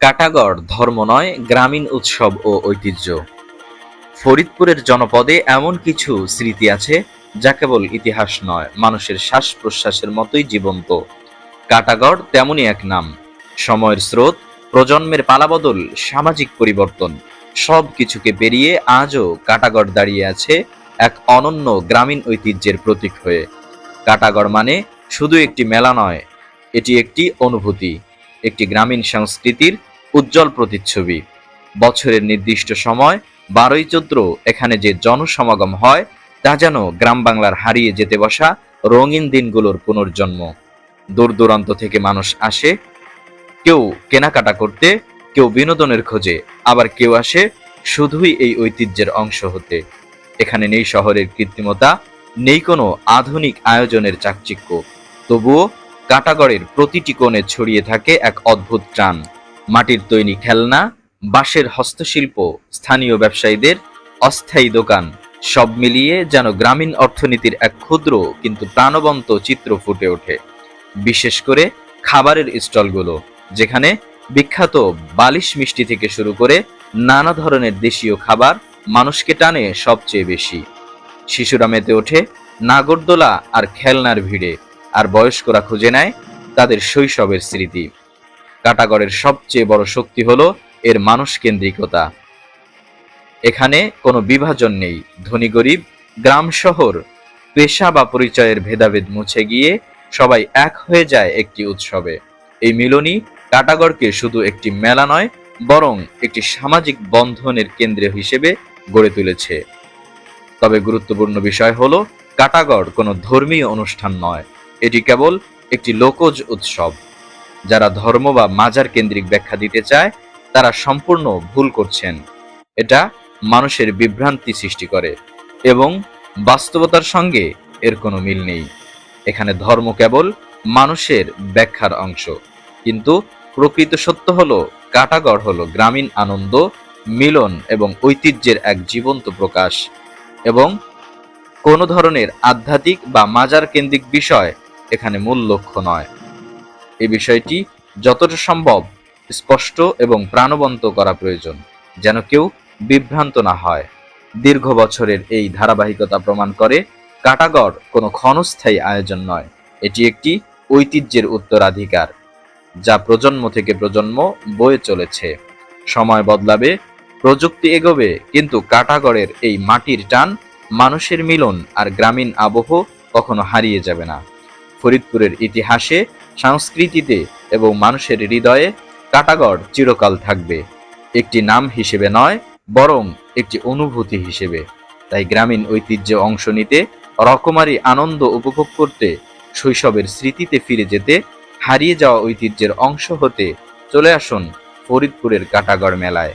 কাটাগড় ধর্ম নয়, গ্রামীণ উৎসব ও ঐতিহ্য। ফরিদপুরের জনপদে এমন কিছু স্মৃতি আছে যা কেবল ইতিহাস নয়, মানুষের শ্বাস প্রশ্বাসের মতোই জীবন্ত। কাটাগড় তেমনই এক নাম। সময়ের স্রোত, প্রজন্মের পালাবদল, সামাজিক পরিবর্তন সব কিছুকে পেরিয়ে আজও কাটাগড় দাঁড়িয়ে আছে এক অনন্য গ্রামীণ ঐতিহ্যের প্রতীক হয়ে। কাটাগড় মানে শুধু একটি মেলা নয়, এটি একটি অনুভূতি, একটি গ্রামীণ সংস্কৃতির উজ্জ্বল প্রতিচ্ছবি। বছরের নির্দিষ্ট সময় 12ই চৈত্র এখানে যে জনসমাগম হয় তা যেন গ্রাম বাংলার হারিয়ে যেতে বসা রঙিন দিনগুলোর পুনর্জন্ম। দূর দূরান্ত থেকে মানুষ আসে, কেউ কেনাকাটা করতে, কেউ বিনোদনের খোঁজে, আবার কেউ আসে শুধুই এই ঐতিহ্যের অংশ হতে। এখানে নেই শহরের কৃত্রিমতা, নেই কোনো আধুনিক আয়োজনের চাকচিক্য, তবুও কাটাগড়ের প্রতিটি কোণে ছড়িয়ে থাকে এক অদ্ভুত টান। মাটির তৈরি খেলনা, বাঁশের হস্তশিল্প, স্থানীয় ব্যবসায়ীদের অস্থায়ী দোকান, সব মিলিয়ে যেন গ্রামীণ অর্থনীতির এক ক্ষুদ্র কিন্তু প্রাণবন্ত চিত্র ফুটে ওঠে। বিশেষ করে খাবারের স্টলগুলো, যেখানে বিখ্যাত বালিশ মিষ্টি থেকে শুরু করে নানা ধরনের দেশীয় খাবার মানুষকে টানে সবচেয়ে বেশি। শিশুরা মেতে ওঠে নাগরদোলা আর খেলনার ভিড়ে, আর বয়স্করা খুঁজে নেয় তাদের শৈশবের স্মৃতি। কাটাগড়ের সবচেয়ে বড় শক্তি হলো এর মানুষ কেন্দ্রিকতা। এখানে কোনো বিভাজন নেই, ধনী গরিব, গ্রাম শহর, পেশা বা পরিচয়ের ভেদাভেদ মুছে গিয়ে সবাই এক হয়ে যায় একটি উৎসবে। এই মিলনই কাটাগড়কে শুধু একটি মেলা নয়, বরং একটি সামাজিক বন্ধনের কেন্দ্র হিসেবে গড়ে তুলেছে। তবে গুরুত্বপূর্ণ বিষয় হলো, কাটাগড় কোনো ধর্মীয় অনুষ্ঠান নয়, এটি কেবল একটি লোকজ উৎসব। যারা ধর্ম বা মাজার কেন্দ্রিক ব্যাখ্যা দিতে চায় তারা সম্পূর্ণ ভুল করছেন। এটা মানুষের বিভ্রান্তি সৃষ্টি করে এবং বাস্তবতার সঙ্গে এর কোনো মিল নেই। এখানে ধর্ম কেবল মানুষের ব্যাখ্যার অংশ, কিন্তু প্রকৃত সত্য হলো কাটাগড় হলো গ্রামীণ আনন্দ, মিলন এবং ঐতিহ্যের এক জীবন্ত প্রকাশ। এবং কোনো ধরনের আধ্যাত্মিক বা মাজার কেন্দ্রিক বিষয় এখানে মূল লক্ষ্য নয়। এই বিষয়টি যতটা সম্ভব স্পষ্ট এবং প্রাণবন্ত করা প্রয়োজন, যেন কেউ বিভ্রান্ত না হয়। দীর্ঘ বছরের এই ধারাবাহিকতা প্রমাণ করে কাটাগড় কোনো ক্ষণস্থায়ী আয়োজন নয়, এটি একটি ঐতিহ্যের উত্তরাধিকার যা প্রজন্ম থেকে প্রজন্ম বয়ে চলেছে। সময় বদলাবে, প্রযুক্তি এগোবে, কিন্তু কাটাগড়ের এই মাটির টান, মানুষের মিলন আর গ্রামীণ আবহ কখনো হারিয়ে যাবে না। ফরিদপুরের ইতিহাসে, সংস্কৃতিতে এবং মানুষের হৃদয়ে কাটাগড় চিরকাল থাকবে, একটি নাম হিসেবে নয়, বরং একটি অনুভূতি হিসেবে। তাই গ্রামীণ ঐতিহ্যে অংশ নিতে, রকমারি আনন্দ উপভোগ করতে, শৈশবের স্মৃতিতে ফিরে যেতে, হারিয়ে যাওয়া ঐতিহ্যের অংশ হতে চলে আসুন ফরিদপুরের কাটাগড় মেলায়।